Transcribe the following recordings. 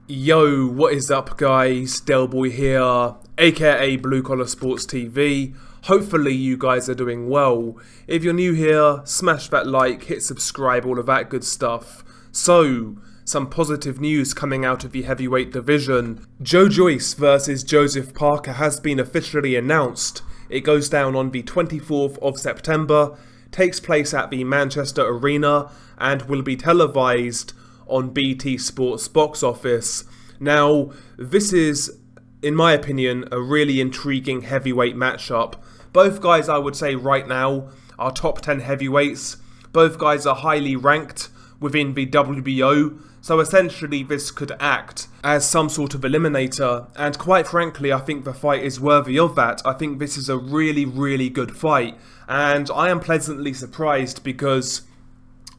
Yo, what is up guys, Delboy here, aka Blue Collar Sports TV. Hopefully you guys are doing well. If you're new here, smash that like, hit subscribe, all of that good stuff. So, some positive news coming out of the heavyweight division. Joyce versus Joseph Parker has been officially announced. It goes down on the 24th of September, takes place at the Manchester Arena, and will be televised on BT Sports box office. Now, this is, in my opinion, a really intriguing heavyweight matchup. Both guys, I would say right now, are top 10 heavyweights. Both guys are highly ranked within the WBO, so essentially this could act as some sort of eliminator, and quite frankly I think the fight is worthy of that. I think this is a really good fight, and I am pleasantly surprised because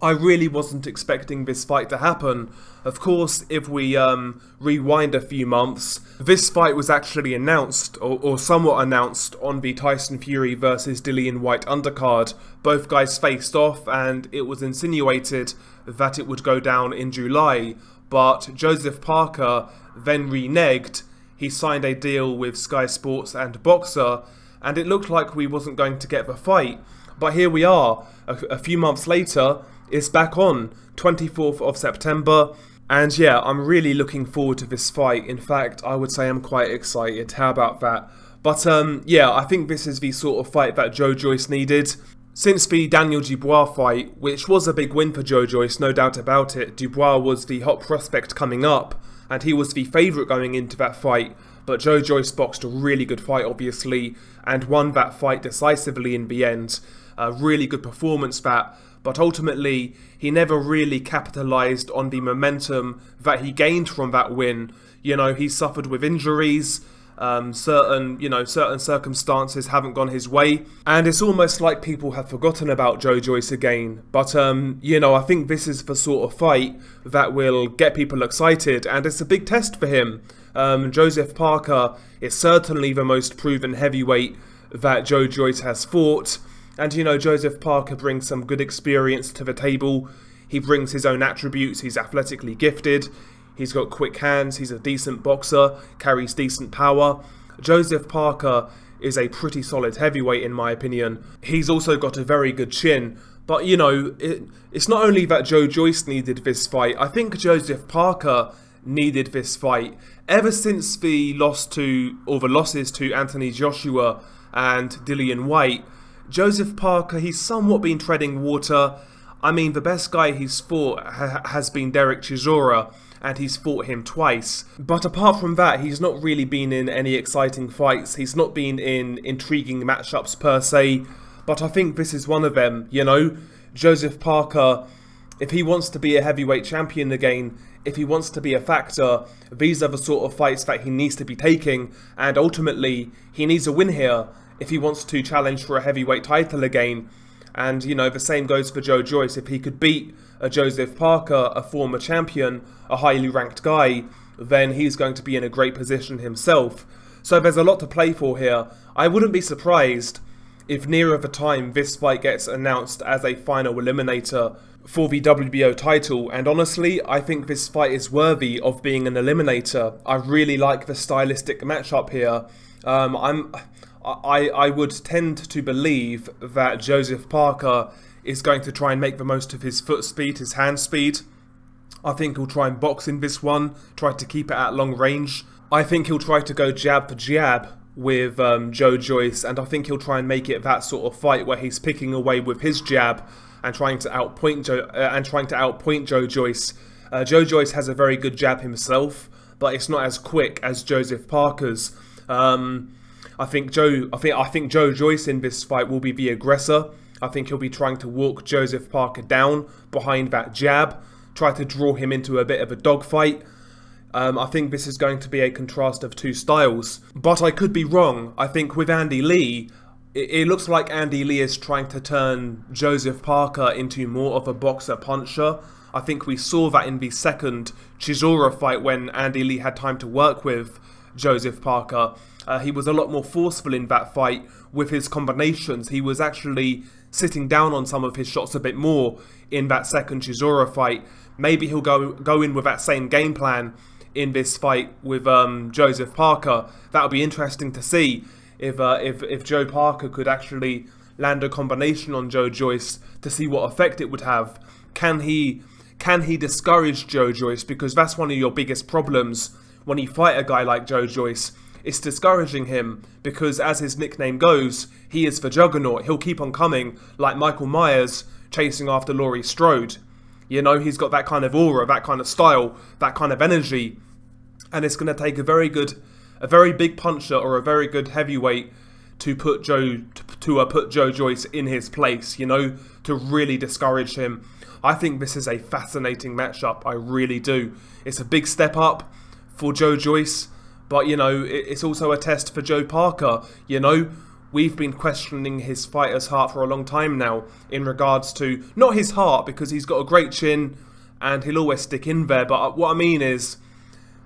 I really wasn't expecting this fight to happen. Of course, if we rewind a few months, this fight was actually announced, or somewhat announced, on the Tyson Fury versus Dillian Whyte undercard. Both guys faced off, and it was insinuated that it would go down in July, but Joseph Parker then reneged. He signed a deal with Sky Sports and Boxer, and it looked like we wasn't going to get the fight. But here we are, a few months later. It's back on 24th of September, and yeah, I'm really looking forward to this fight. In fact, I would say I'm quite excited. How about that? But yeah, I think this is the sort of fight that Joyce needed. Since the Daniel Dubois fight, which was a big win for Joyce, no doubt about it, Dubois was the hot prospect coming up, and he was the favourite going into that fight. But Joyce boxed a really good fight, obviously, and won that fight decisively in the end. A really good performance that. But ultimately, he never really capitalised on the momentum that he gained from that win. You know, he suffered with injuries, certain circumstances haven't gone his way, and it's almost like people have forgotten about Joyce again. But, you know, I think this is the sort of fight that will get people excited, and it's a big test for him. Joseph Parker is certainly the most proven heavyweight that Joyce has fought. And you know, Joseph Parker brings some good experience to the table. He brings his own attributes. He's athletically gifted. He's got quick hands. He's a decent boxer. Carries decent power. Joseph Parker is a pretty solid heavyweight in my opinion. He's also got a very good chin. But you know, it's not only that Joyce needed this fight. I think Joseph Parker needed this fight. Ever since the losses to Anthony Joshua and Dillian Whyte, Joseph Parker, he's somewhat been treading water. I mean, the best guy he's fought has been Derek Chisora, and he's fought him twice. But apart from that, he's not really been in any exciting fights. He's not been in intriguing matchups per se. But I think this is one of them, you know? Joseph Parker, if he wants to be a heavyweight champion again, if he wants to be a factor, these are the sort of fights that he needs to be taking. And ultimately, he needs a win here if he wants to challenge for a heavyweight title again. And, you know, the same goes for Joyce. If he could beat a Joseph Parker, a former champion, a highly ranked guy, then he's going to be in a great position himself. So there's a lot to play for here. I wouldn't be surprised if nearer the time this fight gets announced as a final eliminator for the WBO title, and honestly, I think this fight is worthy of being an eliminator. I really like the stylistic matchup here. I would tend to believe that Joseph Parker is going to try and make the most of his foot speed, his hand speed. I think he'll try and box in this one, try to keep it at long range. I think he'll try to go jab for jab with Joyce, and I think he'll try and make it that sort of fight where he's picking away with his jab and trying to outpoint Joyce. Joyce has a very good jab himself, but it's not as quick as Joseph Parker's. I think Joyce in this fight will be the aggressor. I think he'll be trying to walk Joseph Parker down behind that jab, try to draw him into a bit of a dogfight. I think this is going to be a contrast of two styles. But I could be wrong. I think with Andy Lee, it looks like Andy Lee is trying to turn Joseph Parker into more of a boxer-puncher. I think we saw that in the second Chisora fight when Andy Lee had time to work with Joseph Parker. He was a lot more forceful in that fight with his combinations. He was actually sitting down on some of his shots a bit more in that second Chisora fight. Maybe he'll go in with that same game plan in this fight with Joseph Parker. That would be interesting to see if Joe Parker could actually land a combination on Joe Joyce to see what effect it would have. Can he discourage Joe Joyce? Because that's one of your biggest problems when you fight a guy like Joe Joyce. It's discouraging him because, as his nickname goes, he is the juggernaut. He'll keep on coming like Michael Myers chasing after Laurie Strode. You know, he's got that kind of aura, that kind of style, that kind of energy. And it's going to take a very big puncher or a very good heavyweight to put Joe Joyce in his place, you know, to really discourage him. I think this is a fascinating matchup. I really do. It's a big step up for Joe Joyce, but, you know, it's also a test for Joe Parker. You know, we've been questioning his fighter's heart for a long time now in regards to, not his heart, because he's got a great chin and he'll always stick in there, but what I mean is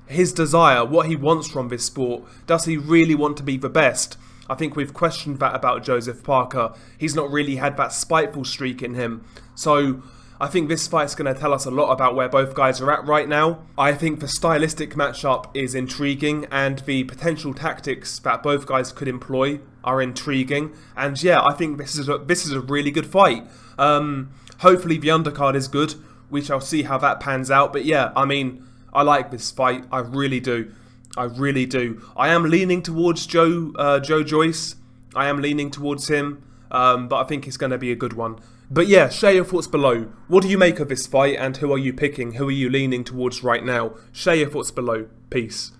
his desire, what he wants from this sport. Does he really want to be the best? I think we've questioned that about Joseph Parker. He's not really had that spiteful streak in him. So I think this fight's going to tell us a lot about where both guys are at right now. I think the stylistic matchup is intriguing and the potential tactics that both guys could employ are intriguing. And yeah, I think this is a really good fight. Hopefully the undercard is good. We shall see how that pans out. But yeah, I mean, I like this fight. I really do. I really do. I am leaning towards Joe Joyce. I am leaning towards him. But I think it's going to be a good one. But yeah, share your thoughts below. What do you make of this fight and who are you picking? Who are you leaning towards right now? Share your thoughts below. Peace.